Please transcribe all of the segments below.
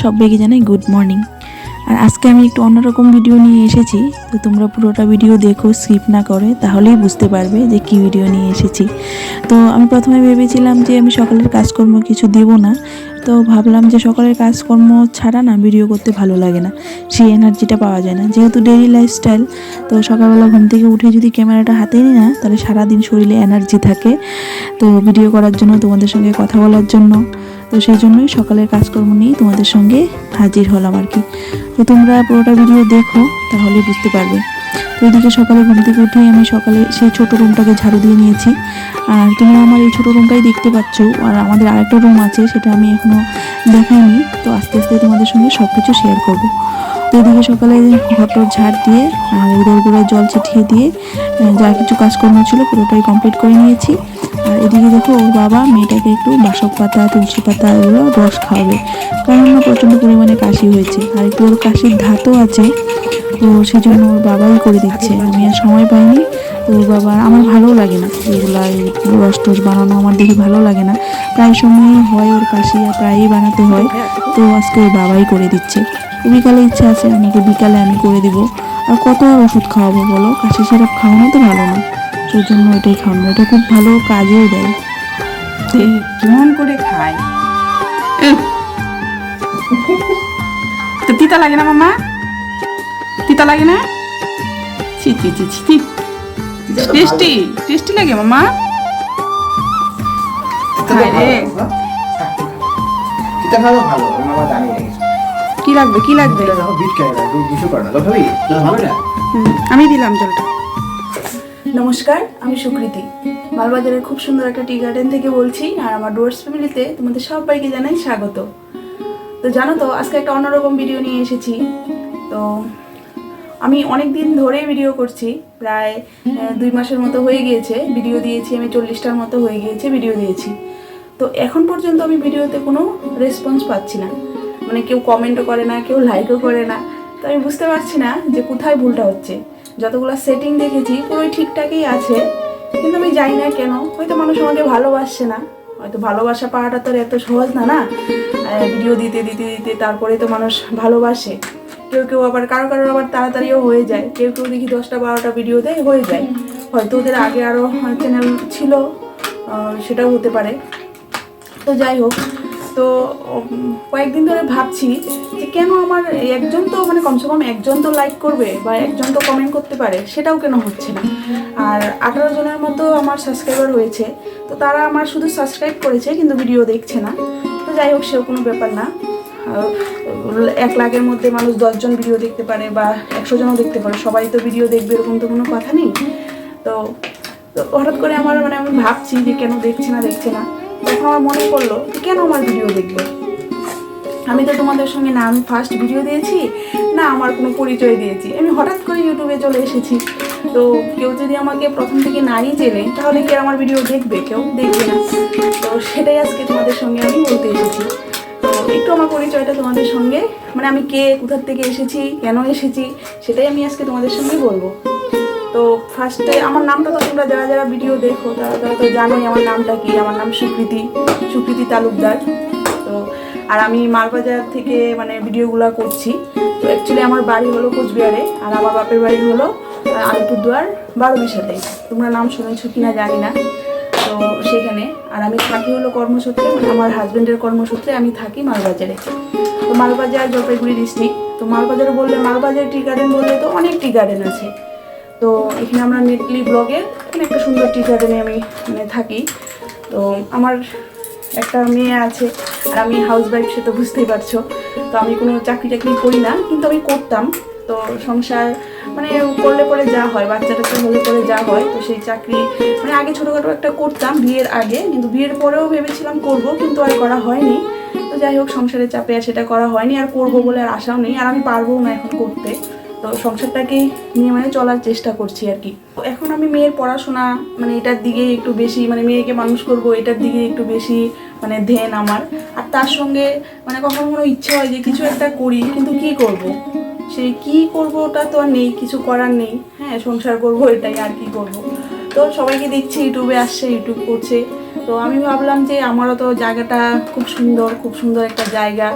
সবাইকে জানাই good morning. আর আজকে আমি একটু অন্যরকম ভিডিও নিয়ে এসেছি, তো তোমরা পুরোটা ভিডিও দেখো স্কিপ না করে, তাহলেই বুঝতে পারবে যে কি ভিডিও নিয়ে এসেছি। তো আমি প্রথমে ভেবেছিলাম যে আমি সকালের কাজকর্ম কিছু দেব না, তো ভাবলাম যে সকালের কাজকর্ম ছাড়া না ভিডিও করতে ভালো লাগে না, সেই এনার্জিটা পাওয়া যায় না। যেহেতু ডেইলি লাইফস্টাইল, তো সকালবেলা ঘুম থেকে উঠে যদি ক্যামেরাটা হাতে নিই না, তাহলে সারাদিন শরীরে এনার্জি থাকে তো ভিডিও করার জন্য, তোমাদের সঙ্গে কথা বলার জন্য। তো সেই জন্যই সকালের কাজকর্ম নিয়ে তোমাদের সঙ্গে হাজির হলাম আর কি। তো তোমরা পুরোটা ভিডিও দেখো, তাহলে বুঝতে পারবে। তো এদিকে সকালে ঘুম থেকে উঠে আমি সকালে সেই ছোটো রুমটাকে ঝাড়ু দিয়ে নিয়েছি। আর তোমরা আমার এই ছোটো রুমটাই দেখতে পাচ্ছ, আর আমাদের আরেকটা রুম আছে, সেটা আমি এখনও দেখাইনি। তো আস্তে আস্তে তোমাদের সঙ্গে সব কিছু শেয়ার করবো। তো এদিকে সকালে ঘরটা ঝাড় দিয়ে আর উদর গোড়ায় জল ছিটিয়ে দিয়ে যা কিছু কাজকর্ম ছিল পুরোটাই কমপ্লিট করে নিয়েছি। আর এদিকে দেখো, ওর বাবা মেয়েটাকে একটু বাসক পাতা, তুলসী পাতা এগুলো রস খাওয়াবে, কারণ না প্রচণ্ড পরিমাণে কাশি হয়েছে, আর একটু ওর কাশির ধাতও আছে। তো সেই জন্য ওর বাবাই করে দিচ্ছে, আমি আর সময় পাইনি। তো ওর বাবা, আমার ভালোও লাগে না এগুলা, এই রস টস বানানো আমার দেখে ভালো লাগে না। প্রায় সময়ই হয় ওর কাশি, আর প্রায়ই বানাতে হয়। তো আজকে ওর বাবাই করে দিচ্ছে। বিকালে ইচ্ছা আছে আমাকে, বিকালে আমি করে দিব। আর কত আর ওষুধ খাওয়াবো বলো, কাশি সিরাপ খাওয়ানো তো ভালো না, সেই জন্য ওইটাই খাওয়ানো। এটা খুব ভালো কাজেও দেয়। কেমন করে খায়? তো তিতা লাগে না মামা? তিতা লাগে না? ছি ছি ছি ছি, টেস্টি টেস্টি লাগে মামা। খায় রে। তিতা খাওয়া ভালো, মামা জানি না। কি লাগবে কি লাগবে? বিট খাই না, দুশো করে না, জল খাবি? জল হবে না? আমি দিলাম জলটা। নমস্কার, আমি সুকৃতি, মালবাজারের খুব সুন্দর একটা টি গার্ডেন থেকে বলছি। আর আমার ডুয়ার্স ফ্যামিলিতে তোমাদের সবাইকে জানাই স্বাগত। তো জানো তো, আজকে একটা অন্যরকম ভিডিও নিয়ে এসেছি। তো আমি অনেক দিন ধরেই ভিডিও করছি, প্রায় 2 মাসের মতো হয়ে গিয়েছে ভিডিও দিয়েছি। আমি 40টার মতো হয়ে গিয়েছে ভিডিও দিয়েছি। তো এখন পর্যন্ত আমি ভিডিওতে কোনো রেসপন্স পাচ্ছি না, মানে কেউ কমেন্টও করে না, কেউ লাইকও করে না। তো আমি বুঝতে পারছি না যে কোথায় ভুলটা হচ্ছে। যতগুলো সেটিং দেখেছি পুরোই ঠিকঠাকই আছে, কিন্তু আমি জানি না কেন। হয়তো মানুষ আমাকে ভালোবাসছে না, হয়তো ভালোবাসা পাওয়াটা তো এত সহজ না না। ভিডিও দিতে দিতে দিতে তারপরে তো মানুষ ভালোবাসে। কেউ কেউ আবার কারো কারোর আবার তাড়াতাড়িও হয়ে যায়, কেউ কেউ দেখি 10টা 12টা ভিডিওতে হয়ে যায়। হয়তো ওদের আগে আরও চ্যানেল ছিল, সেটাও হতে পারে। তো যাই হোক, তো কয়েকদিন ধরে ভাবছি যে কেন আমার একজন তো, মানে কমসে কম একজন তো লাইক করবে বা একজন তো কমেন্ট করতে পারে, সেটাও কেন হচ্ছে না। আর 18 জনের মতো আমার সাবস্ক্রাইবার হয়েছে, তো তারা আমার শুধু সাবস্ক্রাইব করেছে কিন্তু ভিডিও দেখছে না। তো যাই হোক, সেও কোনো ব্যাপার না। 1 লাখের মধ্যে মানুষ 10 জন ভিডিও দেখতে পারে বা 100 জনও দেখতে পারে, সবাই তো ভিডিও দেখবে এরকম তো কোনো কথা নেই। তো হঠাৎ করে আমার, মানে আমি ভাবছি যে কেন দেখছে না। তখন আমার মনে পড়লো কেন আমার ভিডিও দেখবে। আমি তো তোমাদের সঙ্গে না আমি ফার্স্ট ভিডিও দিয়েছি, না আমার কোনো পরিচয় দিয়েছি। আমি হঠাৎ করে ইউটিউবে চলে এসেছি। তো কেউ যদি আমাকে প্রথম থেকে নাই চেনে, তাহলে কি আমার ভিডিও দেখবে? কেউ দেখবে না। তো সেটাই আজকে তোমাদের সঙ্গে আমি বলতে এসেছি। তো একটু আমার পরিচয়টা তোমাদের সঙ্গে, মানে আমি কে, কোথার থেকে এসেছি, কেন এসেছি, সেটাই আমি আজকে তোমাদের সঙ্গে বলবো। তো ফার্স্টে আমার নামটা তো তোমরা যারা যারা ভিডিও দেখো তারা তো জানোই আমার নামটা কি। আমার নাম সুকৃতি তালুকদার। তো আর আমি মালবাজার থেকে মানে ভিডিওগুলো করছি। তো অ্যাকচুয়ালি আমার বাড়ি হলো কোচবিহারে, আর আমার বাপের বাড়ি হলো আলিপুরদুয়ার 12বিশাতে। তোমরা নাম শুনেছো কিনা জানি না। তো সেখানে আর আমি থাকি হলো কর্মসূত্রে, মানে আমার হাজব্যান্ডের কর্মসূত্রে আমি থাকি মালবাজারে। তো মালবাজার জলপাইগুড়ি ডিস্ট্রিক্ট। তো মালবাজার বললে, মালবাজার টি গার্ডেন বললে তো অনেক টি গার্ডেন আছে। তো এখানে আমরা নেটলি ব্লগের এখানে একটা সুন্দর টি গার্ডেনে আমি মানে থাকি। তো আমার একটা মেয়ে আছে, আর আমি হাউস ওয়াইফ, সে তো বুঝতেই পারছো। তো আমি কোনো চাকরি টাকরি করি না, কিন্তু আমি করতাম। তো সংসার মানে করলে পরে যা হয়, বাচ্চা টাচ্চা হলে পরে যা হয়, তো সেই চাকরি মানে আগে ছোটোখাটো একটা করতাম বিয়ের আগে, কিন্তু বিয়ের পরেও ভেবেছিলাম করব, কিন্তু আর করা হয়নি। তো যাই হোক, সংসারের চাপে আর সেটা করা হয়নি, আর করবো বলে আর আশাও নেই, আর আমি পারবও না এখন করতে। তো সংসারটাকেই নিয়ে মানে চলার চেষ্টা করছি আর কি। এখন আমি মেয়ের পড়াশোনা, মানে এটার দিকে একটু বেশি, মানে মেয়েকে মানুষ করব এটার দিকে একটু বেশি মানে ধ্যান আমার। আর তার সঙ্গে মানে কখনো কোনো ইচ্ছে হয় যে কিছু একটা করি, কিন্তু কি করব, সেই কি করব ওটা তো আর নেই, কিছু করার নেই। হ্যাঁ, সংসার করব, এটাই, আর কি করব। তো সবাইকে দেখছি ইউটিউবে আসছে, ইউটিউব করছে, তো আমি ভাবলাম যে আমারও তো জায়গাটা খুব সুন্দর একটা জায়গা,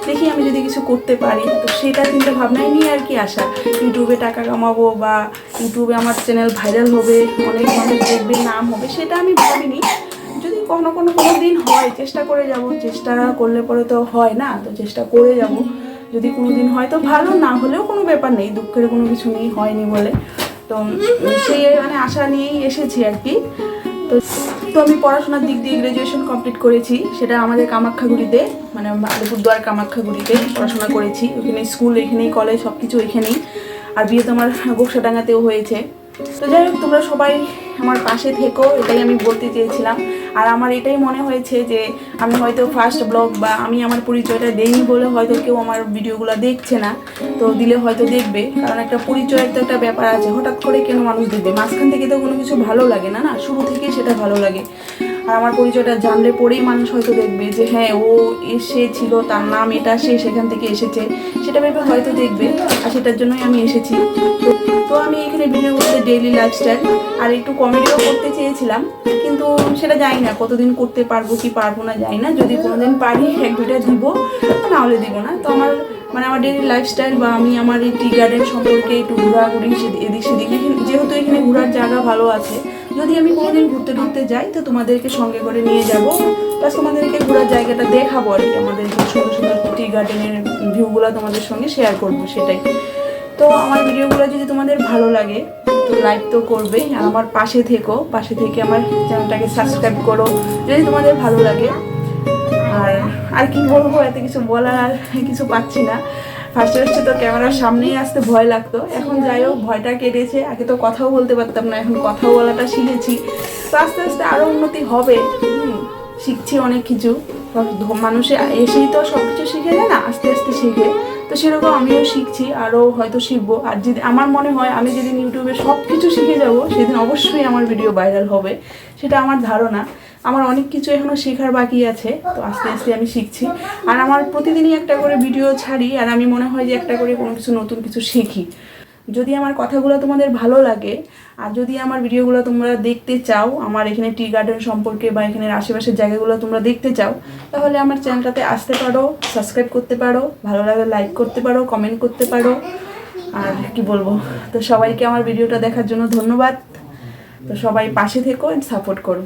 দেখি আমি যদি কিছু করতে পারি। তো সেটা চিন্তা ভাবনাই নিয়ে আর কি আসা, ইউটিউবে টাকা কামাবো বা ইউটিউবে আমার চ্যানেল ভাইরাল হবে, অনেক মানুষ দেখবে, নাম হবে, সেটা আমি ভাবিনি। যদি কোনো দিন হয় চেষ্টা করে যাব, চেষ্টা করলে পরে তো হয় না, তো চেষ্টা করে যাব। যদি কোনো দিন হয় তো ভালো, না হলেও কোনো ব্যাপার নেই, দুঃখের কোনো কিছু নেই, হয়নি বলে। তো সেই মানে আশা নিয়েই এসেছি আর কি। তো আমি পড়াশোনার দিক দিয়ে গ্র্যাজুয়েশন কমপ্লিট করেছি, সেটা আমাদের কামাখ্যাগুড়িতে, মানে আলিপুরদুয়ার কামাখ্যাগুড়িতে পড়াশোনা করেছি। ওইখানে স্কুল, এখানেই কলেজ, সব কিছু এখানেই। আর বিয়ে তো আমার গোকসাডাঙ্গাতেও হয়েছে। তো যাই হোক, তোমরা সবাই আমার পাশে থেকো, এটাই আমি বলতে চেয়েছিলাম। আর আমার এটাই মনে হয়েছে যে আমি হয়তো ফার্স্ট ব্লগ বা আমি আমার পরিচয়টা দেইনি বলে হয়তো কেউ আমার ভিডিওগুলো দেখছে না। তো দিলে হয়তো দেখবে, কারণ একটা পরিচয়ের তো একটা ব্যাপার আছে, হঠাৎ করে কেন মানুষ দেখবে, মাঝখান থেকে তো কোনো কিছু ভালো লাগে না, শুরু থেকেই সেটা ভালো লাগে। আর আমার পরিচয়টা জানলে পরেই মানুষ হয়তো দেখবে যে হ্যাঁ ও এসেছিল, তার নাম এটা, সে সেখান থেকে এসেছে, সেটা ভেবে হয়তো দেখবে। আর সেটার জন্যই আমি এসেছি। তো আমি এখানে ভিডিও করতে ডেইলি লাইফস্টাইল আর একটু কমেডিও করতে চেয়েছিলাম, কিন্তু সেটা জানি না কতদিন করতে পারবো কি পারবো না জানি না। যদি কোনোদিন পারি 1-2টা দিব, নাহলে দিব না। তো আমার আমার ডেইলি লাইফস্টাইল বা আমি আমার এই টি গার্ডেন সম্পর্কে একটু ঘোরাঘুরি এদিক সেদিক, যেহেতু এখানে ঘোরার জায়গা ভালো আছে, যদি আমি কোনোদিন ঘুরতে যাই তো তোমাদেরকে সঙ্গে করে নিয়ে যাব, প্লাস তোমাদেরকে ঘোরার জায়গাটা দেখাবো আর কি। আমাদের সুন্দর টি গার্ডেনের ভিউগুলো তোমাদের সঙ্গে শেয়ার করবো, সেটাই। তো আমার ভিডিওগুলো যদি তোমাদের ভালো লাগে তো লাইক তো করবেই, আর আমার পাশে থেকে আমার চ্যানেলটাকে সাবস্ক্রাইব করো যদি তোমাদের ভালো লাগে। আর কি বলবো, এত কিছু বলার আর কিছু পাচ্ছি না। ফার্স্টে তো ক্যামেরার সামনেই আসতে ভয় লাগতো, এখন যাই হোক ভয়টা কেটেছে। আগে তো কথাও বলতে পারতাম না, এখন কথাও বলাটা শিখেছি। তো আস্তে আস্তে আরও উন্নতি হবে, শিখছি অনেক কিছু। মানুষে এসেই তো সব কিছু শিখে যায় না, আস্তে আস্তে শিখে। তো সেরকম আমিও শিখছি, আরও হয়তো শিখবো। আর যদি আমার মনে হয় আমি যেদিন ইউটিউবে সব কিছু শিখে যাব, সেদিন অবশ্যই আমার ভিডিও ভাইরাল হবে, সেটা আমার ধারণা। আমার অনেক কিছু এখনও শেখার বাকি আছে, তো আস্তে আস্তে আমি শিখছি। আর আমার প্রতিদিনই একটা করে ভিডিও ছাড়ি, আর আমি মনে হয় যে একটা করে কোনো কিছু নতুন কিছু শিখি। যদি আমার কথাগুলো তোমাদের ভালো লাগে আর যদি আমার ভিডিওগুলো তোমরা দেখতে চাও, আমার এখানে টি গার্ডেন সম্পর্কে বা এখানের আশেপাশের জায়গাগুলো তোমরা দেখতে চাও, তাহলে আমার চ্যানেলটাতে আসতে পারো, সাবস্ক্রাইব করতে পারো, ভালো লাগলে লাইক করতে পারো, কমেন্ট করতে পারো। আর কি বলবো, তো সবাইকে আমার ভিডিওটা দেখার জন্য ধন্যবাদ। তো সবাই পাশে থেকো এন্ড সাপোর্ট করো।